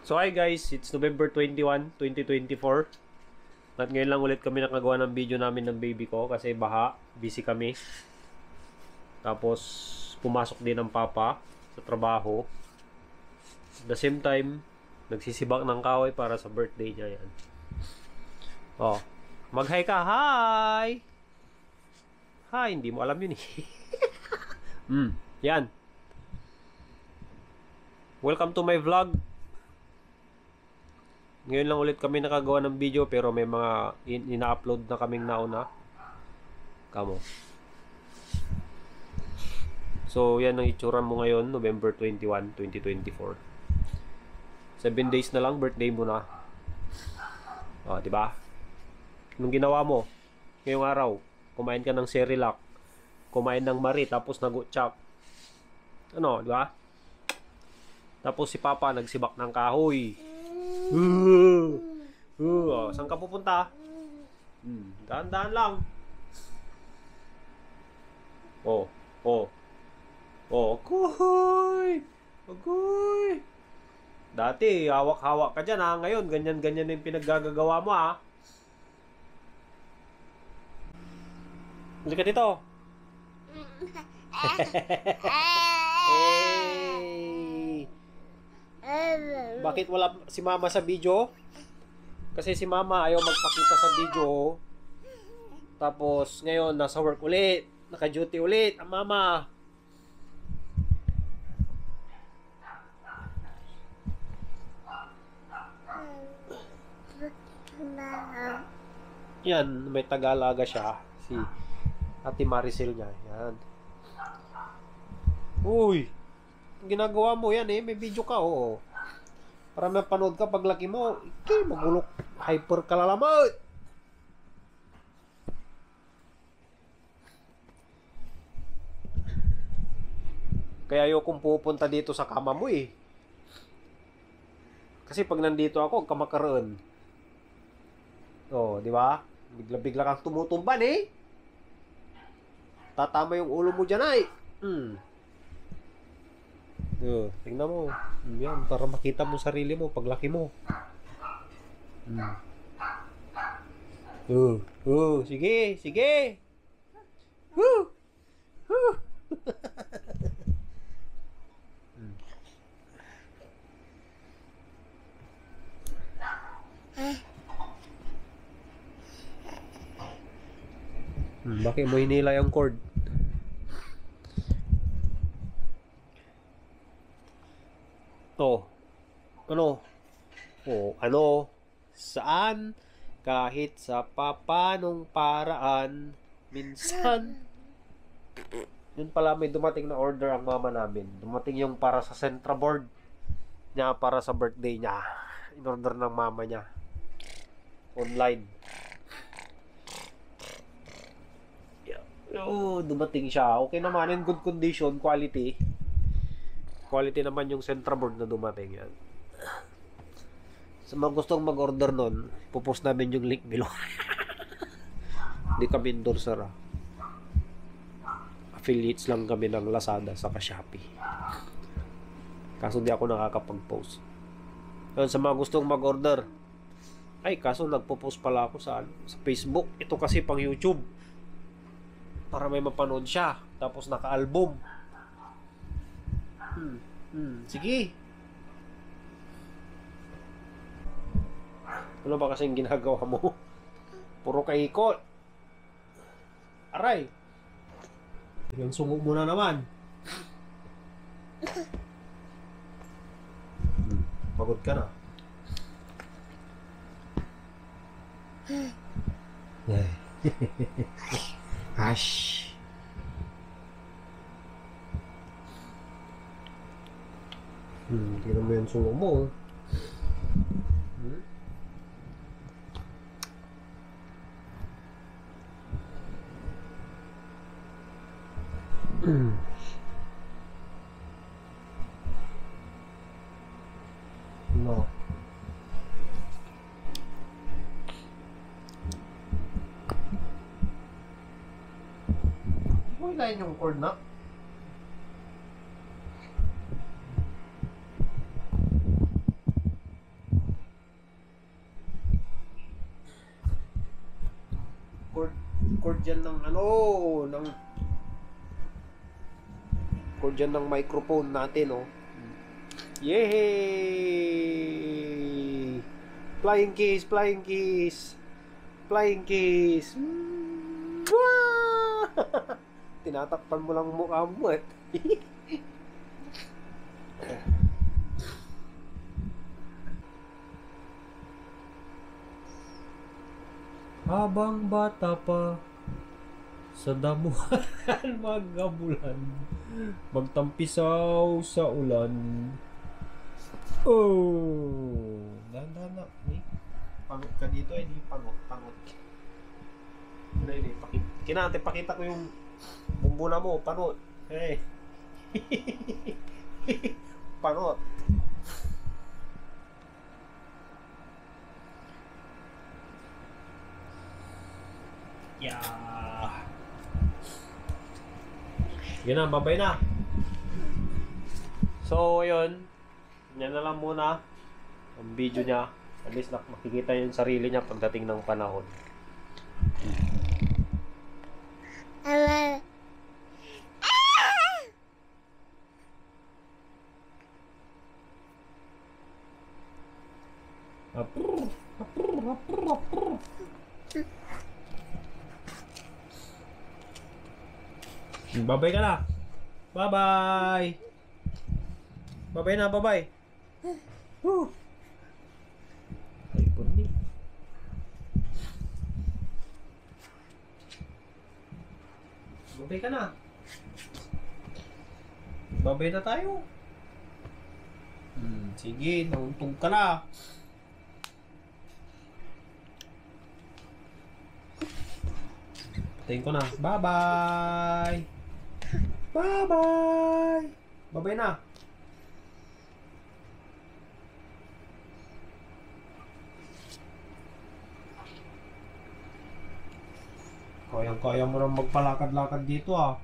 So hi guys, it's November 21, 2024. At ngayon lang ulit kami nakagawa ng video namin ng baby ko kasi baha, busy kami. Tapos pumasok din ang papa sa trabaho. At the same time, nagsisibak ng kahoy para sa birthday niya yan. Oh, mag-hi ka, hi! Hi, hindi mo alam yun eh. Yan. Welcome to my vlog. Ngayon lang ulit kami nakagawa ng video pero may mga ina-upload na kaming nauna. Kamo. So, yan ang itsura mo ngayon, November 21, 2024. 7 days na lang, birthday mo na. O, diba? Anong ginawa mo? Ngayong araw, kumain ka ng Cerelac, kumain ng Marie, tapos nag-utsak. Ano, diba? Tapos si Papa nagsibak ng kahoy. Saan ka pupunta? Dahan-dahan lang. Agoy! Agoy! Dati, hawak-hawak ka dyan ha. Ngayon, ganyan-ganyan yung pinaggagawa mo ha. Hindi ka dito. Bakit wala si Mama sa video? Kasi si Mama ayaw magpakita sa video. Tapos ngayon nasa work ulit, naka-duty ulit ang Mama. Yan, may Tagalaga siya, si Ate Maricel niya. Yan. Uy, ginagawa mo yan eh, may video ka oo. Para mapanood ka paglaki mo, magulok, hyper ka lalamot. Kaya ayokong pupunta dito sa kama mo eh. Kasi pag nandito ako, kamakaroon. Oh, di ba? Bigla-bigla kang tumutumban eh. Tatama yung ulo mo dyan ay. Tingnan mo. Yan, para makita mo sarili mo paglaki mo. Sige, sige. Bakit mo hinila yung cord? Ano? Saan? Kahit sa papanong paraan, minsan. Yun pala, may dumating na order ang mama namin. Dumating yung para sa Centra board niya, para sa birthday niya. In-order ng mama niya. Online. Dumating siya. Okay naman, in good condition, quality. Quality naman yung Centra board na dumating yan. Sa mga gustong mag-order nun, pupost namin yung link below. Hindi kami endorser ah. Affiliates lang kami ng Lazada sa Shopee. Kaso di ako nakakapag-post. Sa mga gustong mag-order, kaso nagpo-post pala ako sa Facebook. Ito kasi pang YouTube. Para may mapanood siya. Tapos naka-album. Sige. Ano ba kasing ginagawa mo? Puro kaikot. Aray. Yung sungog mo na naman. Pagod ka na. Ash. Tignan mo yung sungog mo. No. Hindi mo ilayin yung cord na? cord yan ng ng cord yan ng microphone natin, oh. Yay! Flying kiss, flying kiss. Flying kiss. Tinatakpan mo lang mukha mo, eh. Habang bata pa, sa damuhan magabulan, magtampisaw sa ulan. Oh, dahan-dahan na. Pangot ka dito, eh. Di pangot. Hindi. Pakita ko yung bumbuna mo. Pangot. Eh. Pangot. Yeah. Yun na, babay na. So, yun. Yan na lang muna ang video niya. At least makikita yung sarili niya pagdating ng panahon. Babay ka na. Bye-bye. Babay na, babay. Woo. Ay, pundi. Babay ka na. Babay na tayo. Sige, nauntog ka na. Patayin ko na. Bye-bye. Bye-bye. Babay na. Kayang-kaya mo nang magpalakad-lakad dito, ah.